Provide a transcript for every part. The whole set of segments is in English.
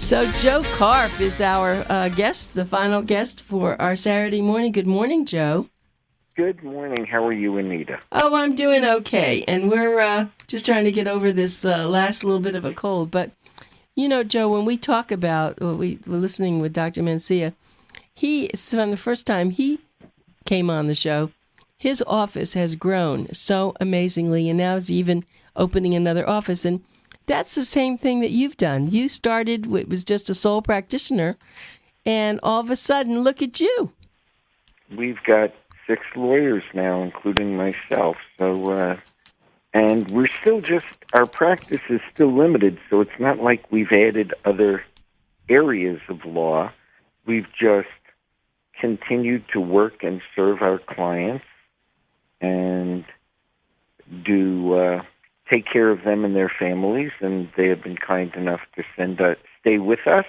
So Joe Karp is our guest, the final guest for our Saturday morning. Good morning, Joe. Good morning. How are you, Anita? Oh, I'm doing okay, and we're just trying to get over this last little bit of a cold. But, you know, Joe, when we talk about, we were listening with Dr. Mencia, from the first time he came on the show, his office has grown so amazingly, and now he's even opening another office. And that's the same thing that you've done. You started, it was just a sole practitioner, and all of a sudden, look at you. We've got 6 lawyers now, including myself. So, and we're still our practice is still limited, so it's not like we've added other areas of law. We've just continued to work and serve our clients and take care of them and their families, and they have been kind enough to stay with us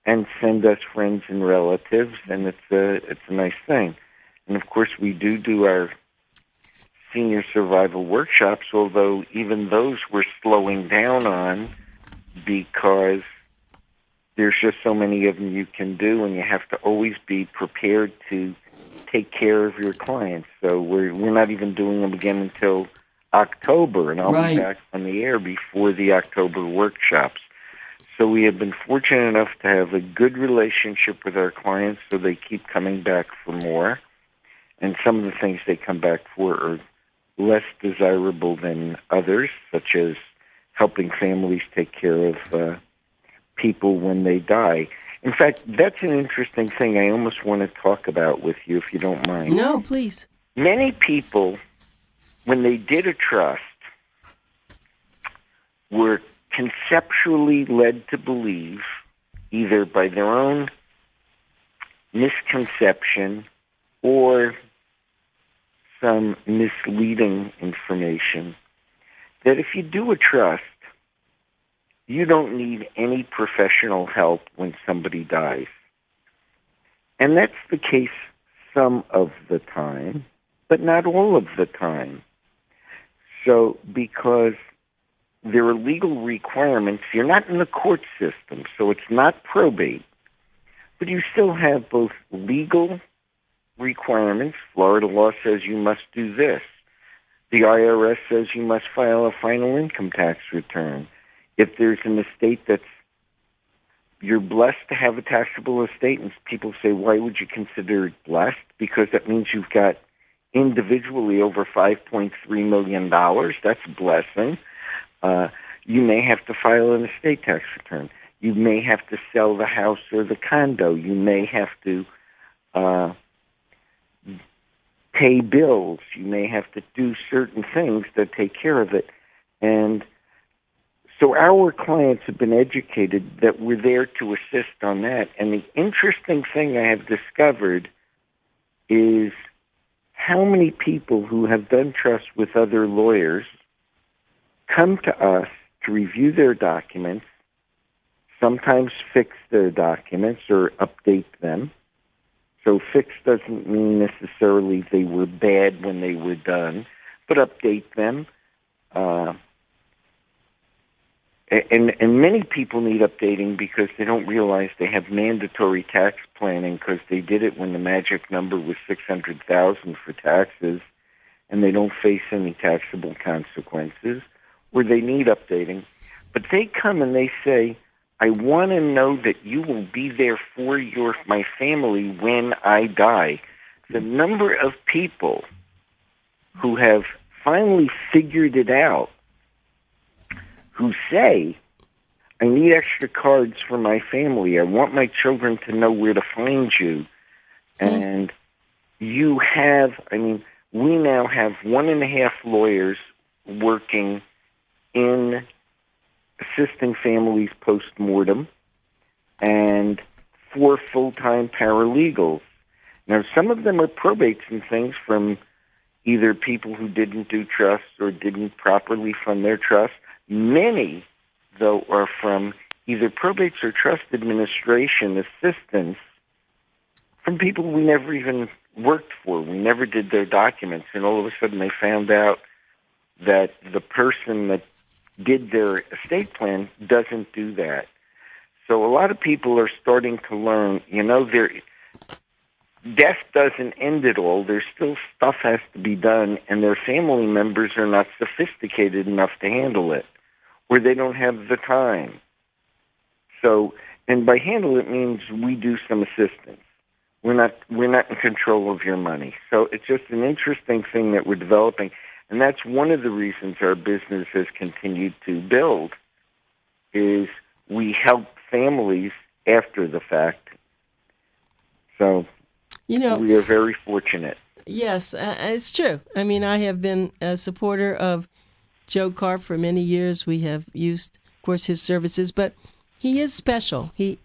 and send us friends and relatives, and it's a nice thing. And of course, we do our senior survival workshops, although even those we're slowing down on because there's just so many of them you can do, and you have to always be prepared to take care of your clients. So we're not even doing them again until October, and I'll be back on the air before the October workshops. So we have been fortunate enough to have a good relationship with our clients, so they keep coming back for more. And some of the things they come back for are less desirable than others, such as helping families take care of people when they die. In fact, that's an interesting thing I almost want to talk about with you, if you don't mind. No, please. Many people, when they did a trust, were conceptually led to believe, either by their own misconception or some misleading information, that if you do a trust, you don't need any professional help when somebody dies. And that's the case some of the time, but not all of the time. So because there are legal requirements, you're not in the court system, so it's not probate, but you still have both legal requirements. Florida law says you must do this. The IRS says you must file a final income tax return. If there's an estate you're blessed to have a taxable estate, and people say, why would you consider it blessed? Because that means you've got individually over $5.3 million. That's a blessing. You may have to file an estate tax return. You may have to sell the house or the condo. You may have to pay bills. You may have to do certain things that take care of it. And so our clients have been educated that we're there to assist on that. And the interesting thing I have discovered is how many people who have done trusts with other lawyers come to us to review their documents, sometimes fix their documents or update them. So fix doesn't mean necessarily they were bad when they were done, but update them. And many people need updating because they don't realize they have mandatory tax planning because they did it when the magic number was $600,000 for taxes, and they don't face any taxable consequences, or they need updating. But they come and they say, I want to know that you will be there for my family when I die. The number of people who have finally figured it out, who say, I need extra cards for my family. I want my children to know where to find you. And we now have 1.5 lawyers working in assisting families post-mortem and 4 full-time paralegals. Now, some of them are probates and things from either people who didn't do trusts or didn't properly fund their trust. Many, though, are from either probates or trust administration assistance from people we never even worked for. We never did their documents, and all of a sudden they found out that the person that did their estate plan doesn't do that. So a lot of people are starting to learn, death doesn't end it all. There's still stuff has to be done, and their family members are not sophisticated enough to handle it, or they don't have the time. So, and by handle it means we do some assistance. We're not in control of your money. So it's just an interesting thing that we're developing, and that's one of the reasons our business has continued to build, is we help families after the fact. So we are very fortunate. Yes, it's true. I mean, I have been a supporter of Joe Karp for many years. We have used, of course, his services, but he is special. He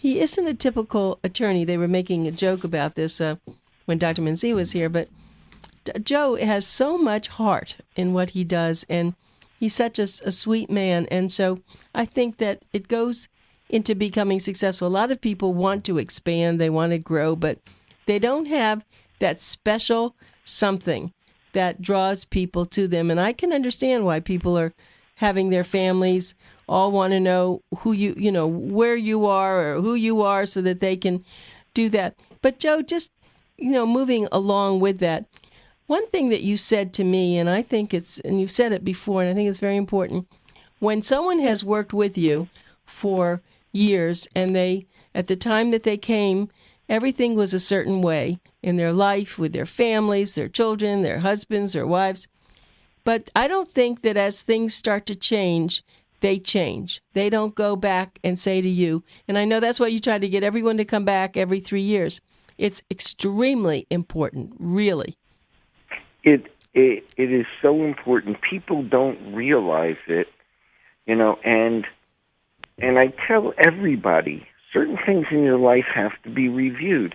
isn't a typical attorney. They were making a joke about this when Dr. Mencia was here, but Joe has so much heart in what he does, and he's such a sweet man. And so I think that it goes into becoming successful. A lot of people want to expand, they want to grow, but they don't have that special something that draws people to them. And I can understand why people are having their families all want to know who where you are or who you are so that they can do that. But Joe, just, moving along with that, one thing that you said to me, and I think and you've said it before, and I think it's very important, when someone has worked with you for years and at the time that they came, everything was a certain way in their life, with their families, their children, their husbands, their wives. But I don't think that as things start to change, they change. They don't go back and say to you, and I know that's why you try to get everyone to come back every 3 years. It's extremely important, really. It is so important. People don't realize it, and I tell everybody, certain things in your life have to be reviewed.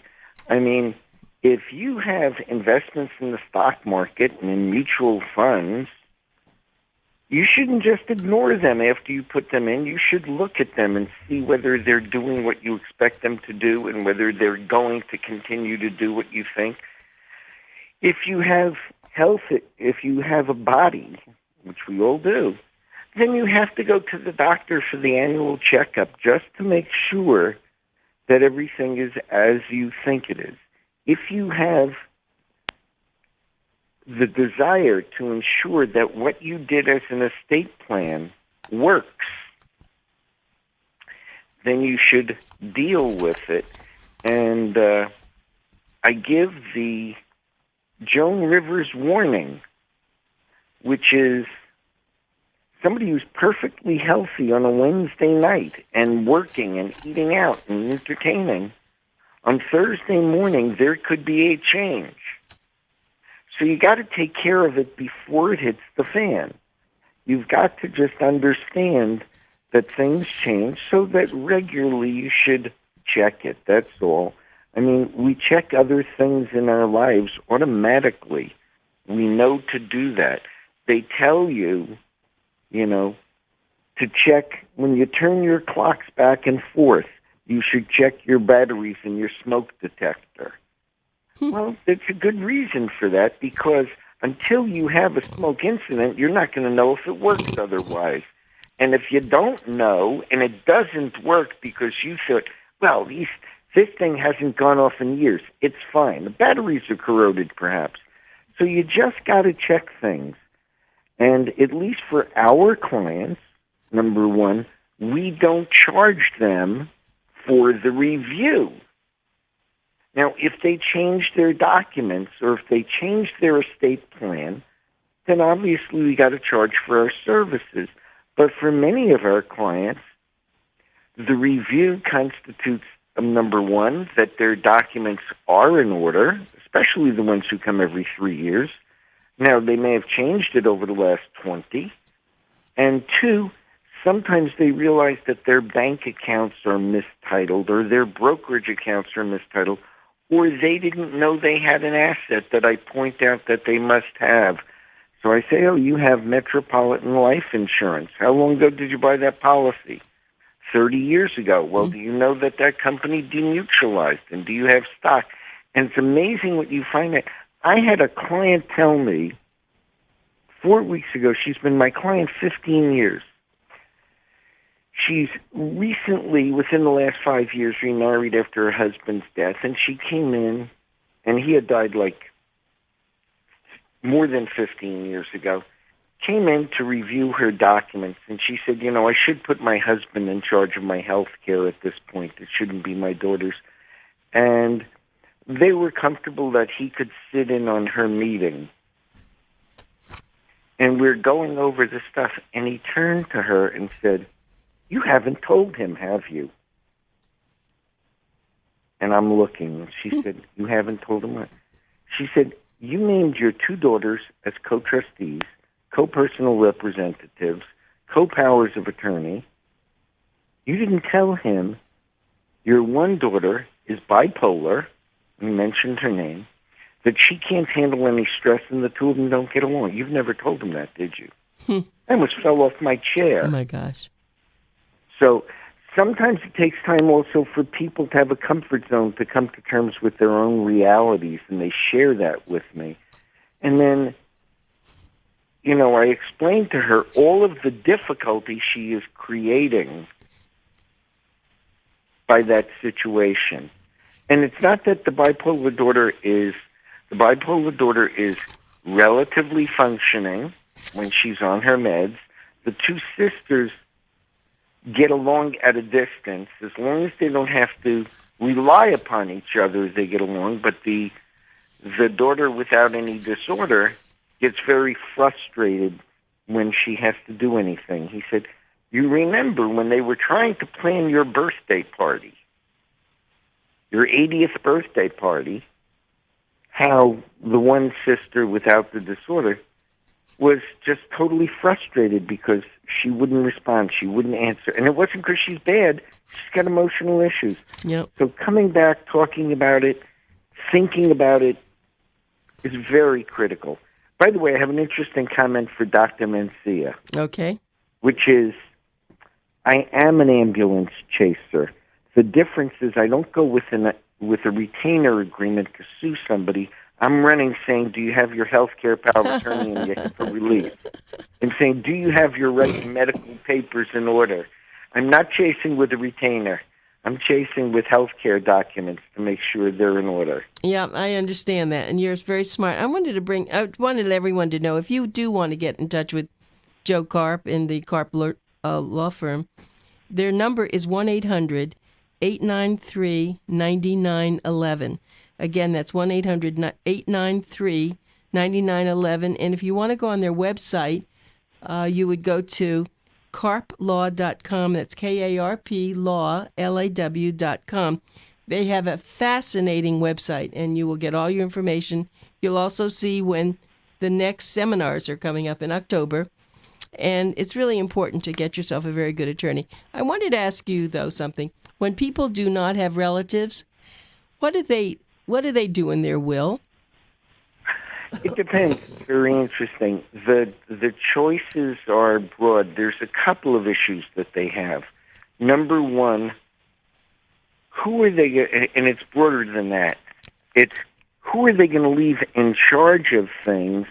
I mean, if you have investments in the stock market and in mutual funds, you shouldn't just ignore them after you put them in. You should look at them and see whether they're doing what you expect them to do and whether they're going to continue to do what you think. If you have health, if you have a body, which we all do, then you have to go to the doctor for the annual checkup just to make sure that everything is as you think it is. If you have the desire to ensure that what you did as an estate plan works, then you should deal with it. And I give the Joan Rivers warning, which is somebody who's perfectly healthy on a Wednesday night and working and eating out and entertaining. On Thursday morning, there could be a change. So you got to take care of it before it hits the fan. You've got to just understand that things change so that regularly you should check it. That's all. I mean, we check other things in our lives automatically. We know to do that. They tell you, to check when you turn your clocks back and forth, you should check your batteries and your smoke detector. Well, there's a good reason for that, because until you have a smoke incident, you're not going to know if it works otherwise. And if you don't know and it doesn't work because you thought, well, this thing hasn't gone off in years, it's fine. The batteries are corroded, perhaps. So you just got to check things. And at least for our clients, number one, we don't charge them for the review. Now, if they change their documents or if they change their estate plan, then obviously we got to charge for our services. But for many of our clients, the review constitutes, number one, that their documents are in order, especially the ones who come every 3 years. Now, they may have changed it over the last 20. And two, sometimes they realize that their bank accounts are mistitled or their brokerage accounts are mistitled, or they didn't know they had an asset that I point out that they must have. So I say, oh, you have Metropolitan Life Insurance. How long ago did you buy that policy? 30 years ago. Well, do you know that company demutualized? And do you have stock? And it's amazing what you find out. I had a client tell me 4 weeks ago, she's been my client 15 years. she's recently, within the last 5 years, remarried after her husband's death, and she came in, and he had died like more than 15 years ago, came in to review her documents, and she said, I should put my husband in charge of my health care at this point. It shouldn't be my daughter's. And they were comfortable that he could sit in on her meeting. And we're going over the stuff, and he turned to her and said, "You haven't told him, have you?" And I'm looking, and she said, "You haven't told him what?" She said, "You named your two daughters as co-trustees, co-personal representatives, co-powers of attorney. You didn't tell him your one daughter is bipolar," you mentioned her name, "that she can't handle any stress and the two of them don't get along. You've never told him that, did you?" I almost fell off my chair. Oh, my gosh. So sometimes it takes time also for people to have a comfort zone to come to terms with their own realities, and they share that with me. And then, I explained to her all of the difficulty she is creating by that situation. And it's not that the bipolar daughter is relatively functioning when she's on her meds. The two sisters get along at a distance. As long as they don't have to rely upon each other, they get along. But the daughter without any disorder gets very frustrated when she has to do anything. He said, "You remember when they were trying to plan your birthday party, your 80th birthday party, how the one sister without the disorder was just totally frustrated because she wouldn't respond, she wouldn't answer. And it wasn't because she's bad, she's got emotional issues." Yep. So coming back, talking about it, thinking about it is very critical. By the way, I have an interesting comment for Dr. Mencia, Okay. which is, I am an ambulance chaser. The difference is I don't go with a retainer agreement to sue somebody. I'm running saying, "Do you have your health care power of attorney and your HIPAA release?" I'm saying, "Do you have your right medical papers in order?" I'm not chasing with a retainer. I'm chasing with health care documents to make sure they're in order. Yeah, I understand that, and you're very smart. I wanted everyone to know, if you do want to get in touch with Joe Karp in the Karp law firm, their number is 1-800-893-9911. Again, that's 1-800-893-9911. And if you want to go on their website, you would go to karplaw.com. That's KARP law, LAW.com. They have a fascinating website, and you will get all your information. You'll also see when the next seminars are coming up in October. And it's really important to get yourself a very good attorney. I wanted to ask you, though, something. When people do not have relatives, what do they do in their will? It depends. Very interesting. The choices are broad. There's a couple of issues that they have. Number one, who are they, and it's broader than that. It's who are they going to leave in charge of things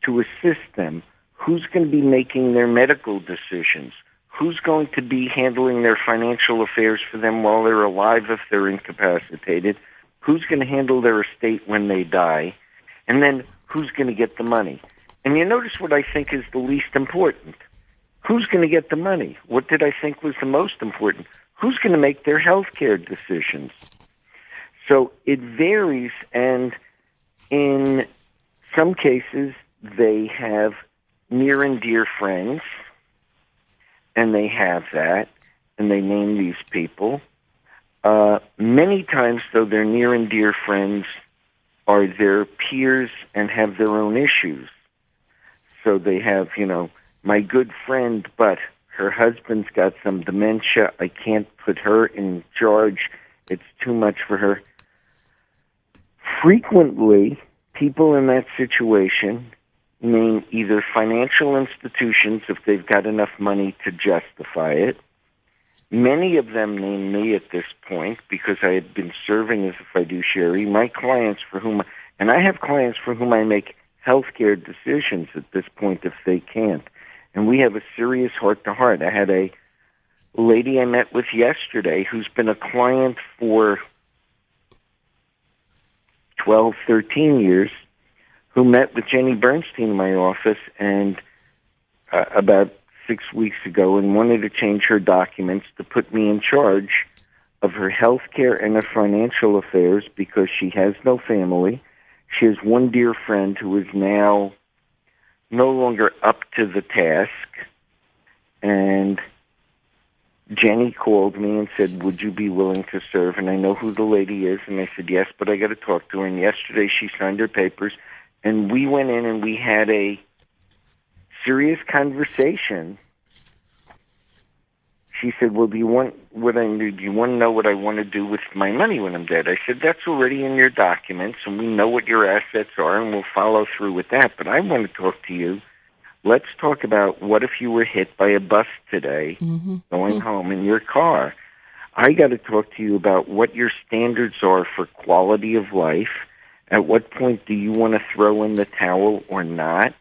to assist them? Who's going to be making their medical decisions? Who's going to be handling their financial affairs for them while they're alive if they're incapacitated? Who's going to handle their estate when they die? And then who's going to get the money? And you notice what I think is the least important. Who's going to get the money? What did I think was the most important? Who's going to make their health care decisions? So it varies, and in some cases they have near and dear friends, and they have that, and they name these people. Many times, though, their near and dear friends are their peers and have their own issues. So they have, my good friend, but her husband's got some dementia. I can't put her in charge. It's too much for her. Frequently, people in that situation name either financial institutions if they've got enough money to justify it. Many of them name me at this point because I had been serving as a fiduciary. My clients and I have clients for whom I make healthcare decisions at this point if they can't. And we have a serious heart-to-heart. I had a a lady I met with yesterday who's been a client for 12, 13 years, who met with Jenny Bernstein in my office and about 6 weeks ago and wanted to change her documents to put me in charge of her health care and her financial affairs because she has no family. She has one dear friend who is now no longer up to the task. And Jenny called me and said, would you be willing to serve? And I know who the lady is. And I said, yes, but I got to talk to her. And yesterday she signed her papers. And we went in and we had a serious conversation. She said, well, do you want what I do? Do you want to know what I want to do with my money when I'm dead? I said, that's already in your documents, and we know what your assets are, and we'll follow through with that. But I want to talk to you. Let's talk about what if you were hit by a bus today going home in your car. I got to talk to you about what your standards are for quality of life. At what point do you want to throw in the towel or not?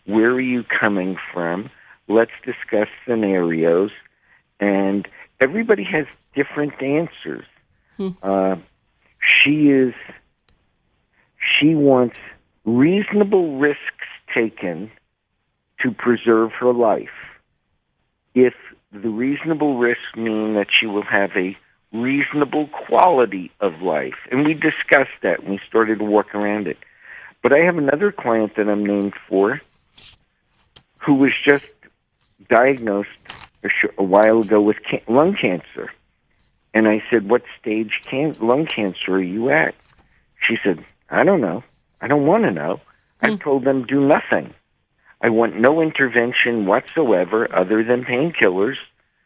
Where are you coming from? Let's discuss scenarios. And everybody has different answers. She wants reasonable risks taken to preserve her life. If the reasonable risks mean that she will have a reasonable quality of life. And we discussed that and we started to walk around it. But I have another client that I'm named for who was just diagnosed a while ago with lung cancer. And I said, what stage lung cancer are you at? She said, I don't know. I don't want to know. I've told them do nothing. I want no intervention whatsoever other than painkillers.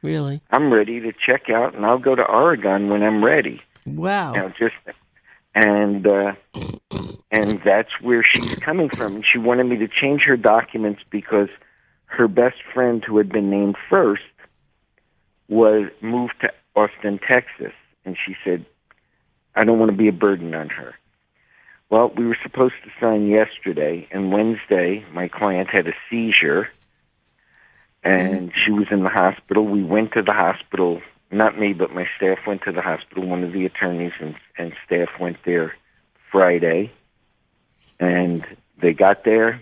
Really? I'm ready to check out, and I'll go to Oregon when I'm ready. Wow. Now, and that's where she's coming from. She wanted me to change her documents because her best friend, who had been named first, was moved to Austin, Texas. And she said, I don't want to be a burden on her. Well, we were supposed to sign yesterday, and Wednesday, my client had a seizure, and she was in the hospital. We went to the hospital, not me, but my staff went to the hospital. One of the attorneys and staff went there Friday, and they got there,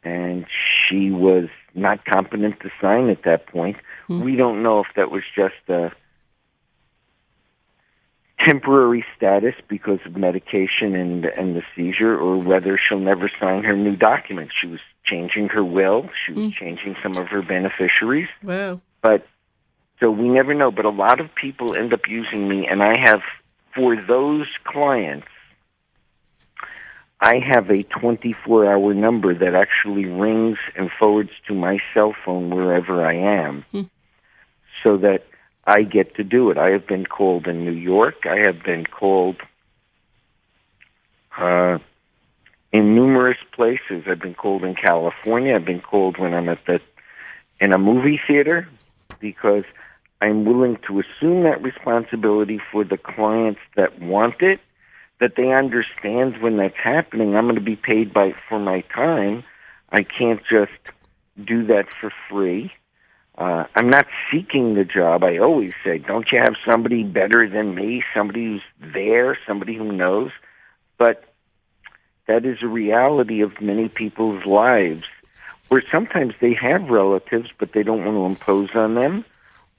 and she was not competent to sign at that point. We don't know if that was just a temporary status because of medication and the seizure, or whether she'll never sign her new documents. She was changing her will. She was changing some of her beneficiaries. Wow. But so we never know. But a lot of people end up using me, and I have, for those clients, I have a 24-hour number that actually rings and forwards to my cell phone wherever I am, so that I get to do it. I have been called in New York. I have been called in numerous places. I've been called in California. I've been called when I'm in a movie theater, because I'm willing to assume that responsibility for the clients that want it, that they understand when that's happening, I'm going to be paid for my time. I can't just do that for free. I'm not seeking the job. I always say, don't you have somebody better than me, somebody who's there, somebody who knows? But that is a reality of many people's lives, where sometimes they have relatives, but they don't want to impose on them,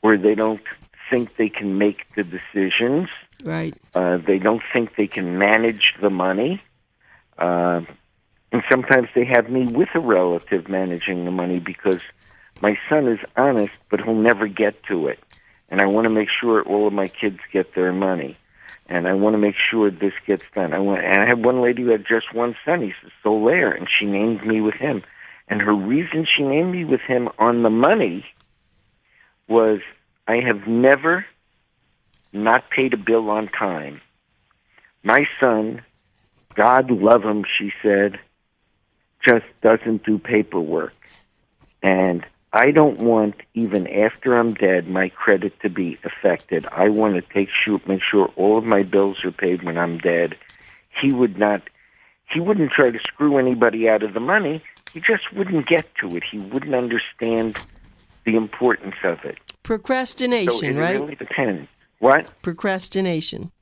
or they don't think they can make the decisions. Right. They don't think they can manage the money. And sometimes they have me with a relative managing the money, because my son is honest, but he'll never get to it. And I want to make sure all of my kids get their money. And I want to make sure this gets done. And I had one lady who had just one son. He's a Solaire, and she named me with him. And her reason she named me with him on the money was, I have never not paid a bill on time. My son, God love him, she said, just doesn't do paperwork. And I don't want, even after I'm dead, my credit to be affected. I want to make sure all of my bills are paid when I'm dead. He wouldn't try to screw anybody out of the money. He just wouldn't get to it. He wouldn't understand the importance of it. Procrastination, So it right? really depends. What? Procrastination.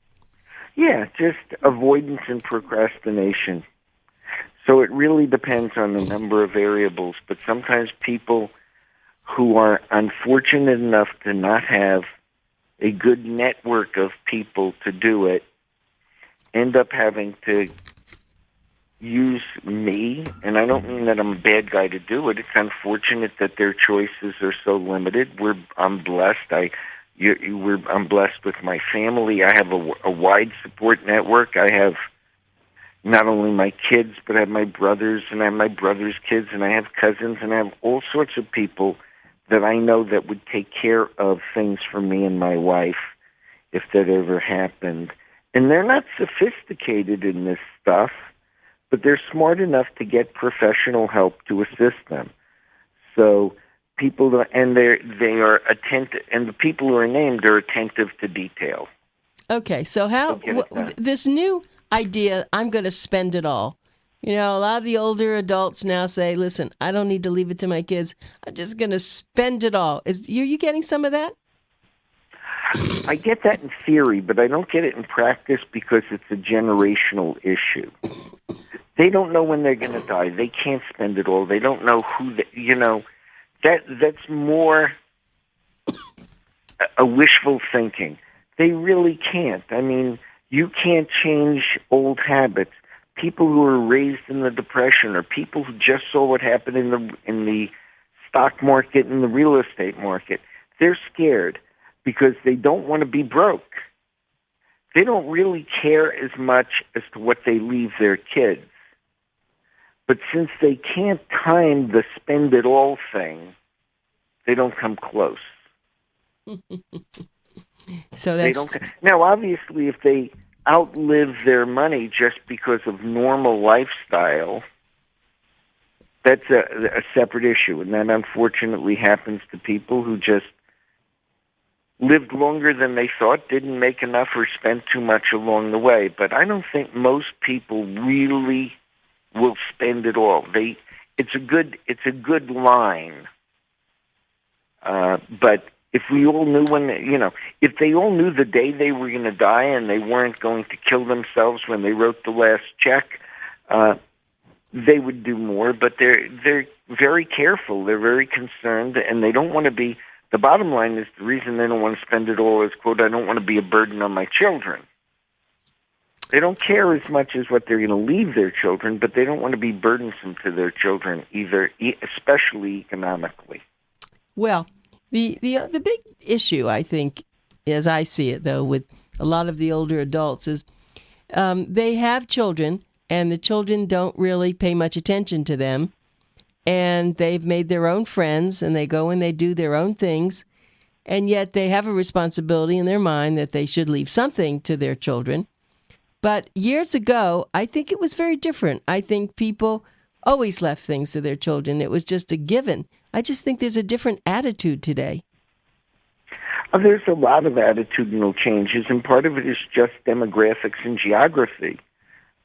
Yeah, just avoidance and procrastination. So it really depends on a number of variables, but sometimes people who are unfortunate enough to not have a good network of people to do it end up having to use me, and I don't mean that I'm a bad guy to do it. It's unfortunate that their choices are so limited. I'm blessed. I'm blessed with my family. I have a wide support network. I have not only my kids, but I have my brothers, and I have my brothers' kids, and I have cousins, and I have all sorts of people that I know that would take care of things for me and my wife if that ever happened. And they're not sophisticated in this stuff, but they're smart enough to get professional help to assist them. So they are attentive, and the people who are named are attentive to detail. Okay, so this new idea, I'm going to spend it all. You know, a lot of the older adults now say, listen, I don't need to leave it to my kids. I'm just going to spend it all. Are you getting some of that? I get that in theory, but I don't get it in practice because it's a generational issue. They don't know when they're going to die. They can't spend it all. They don't know that's more a wishful thinking. They really can't. I mean, you can't change old habits. People who were raised in the Depression or people who just saw what happened in the stock market and the real estate market, they're scared because they don't want to be broke. They don't really care as much as to what they leave their kids. But since they can't time the spend it all thing, they don't come close. So they don't. Now, obviously, if they outlive their money just because of normal lifestyle, that's a separate issue, and that unfortunately happens to people who just lived longer than they thought, didn't make enough, or spent too much along the way. But I don't think most people really will spend it all. It's a good line. But if we all knew if they all knew the day they were going to die and they weren't going to kill themselves when they wrote the last check, they would do more. But they're very careful. They're very concerned, and they don't want to be. The bottom line is the reason they don't want to spend it all is, quote, I don't want to be a burden on my children. They don't care as much as what they're going to leave their children, but they don't want to be burdensome to their children either, especially economically. Well, the big issue, I think, as I see it, though, with a lot of the older adults is they have children, and the children don't really pay much attention to them, and they've made their own friends, and they go and they do their own things, and yet they have a responsibility in their mind that they should leave something to their children. But years ago, I think it was very different. I think people always left things to their children. It was just a given. I just think there's a different attitude today. There's a lot of attitudinal changes, and part of it is just demographics and geography.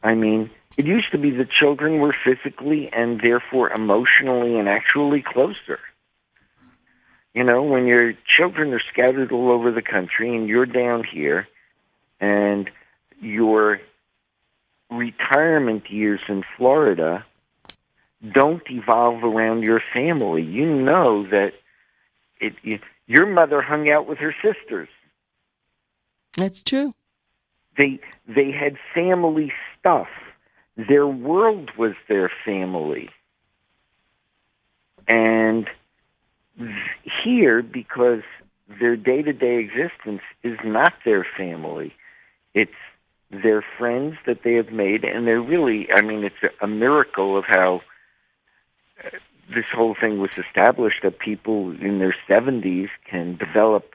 I mean, it used to be the children were physically and therefore emotionally and actually closer. You know, when your children are scattered all over the country and you're down here and your retirement years in Florida don't evolve around your family. You know that your mother hung out with her sisters. That's true. They had family stuff. Their world was their family. And here, because their day-to-day existence is not their family, it's their friends that they have made, and they're really, I mean, it's a miracle of how this whole thing was established, that people in their 70s can develop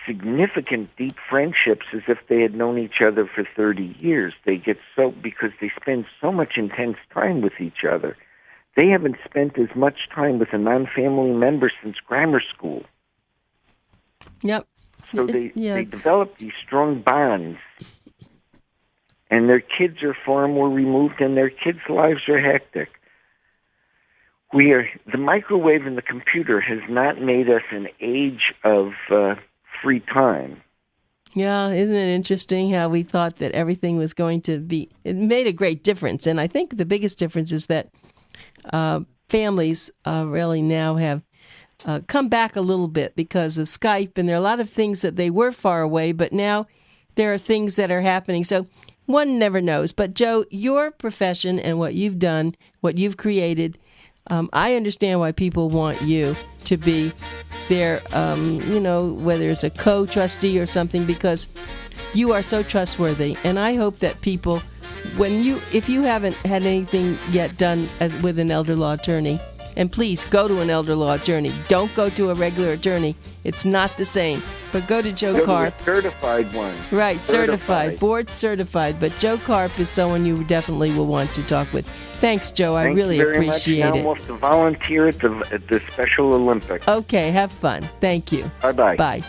significant, deep friendships as if they had known each other for 30 years. They get because they spend so much intense time with each other. They haven't spent as much time with a non-family member since grammar school. Yep. So they develop these strong bonds, and their kids are far more removed, and their kids' lives are hectic. the microwave and the computer has not made us an age of free time. Yeah, isn't it interesting how we thought that everything was going to be... It made a great difference, and I think the biggest difference is that families really now have come back a little bit because of Skype, and there are a lot of things that they were far away, but now there are things that are happening. So one never knows. But Joe, your profession and what you've done, what you've created, I understand why people want you to be their, whether it's a co-trustee or something, because you are so trustworthy. And I hope that people, if you haven't had anything yet done with an elder law attorney, and please go to an elder law attorney. Don't go to a regular attorney. It's not the same. But go to Joe Karp. To a certified one. Right, certified, board certified. But Joe Karp is someone you definitely will want to talk with. Thanks, Joe. I really appreciate it. Now I'm off to volunteer at the Special Olympics. Okay, have fun. Thank you. Bye-bye. Bye.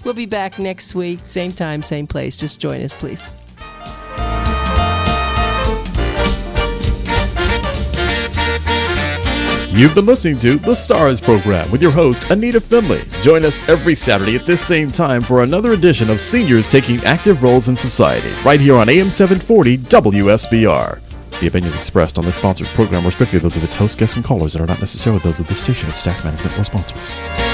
We'll be back next week, same time, same place. Just join us, please. You've been listening to The Stars Program with your host, Anita Finley. Join us every Saturday at this same time for another edition of Seniors Taking Active Roles in Society, right here on AM 740 WSBR. The opinions expressed on this sponsored program are strictly those of its host, guests, and callers and are not necessarily those of the station, its staff, management, or sponsors.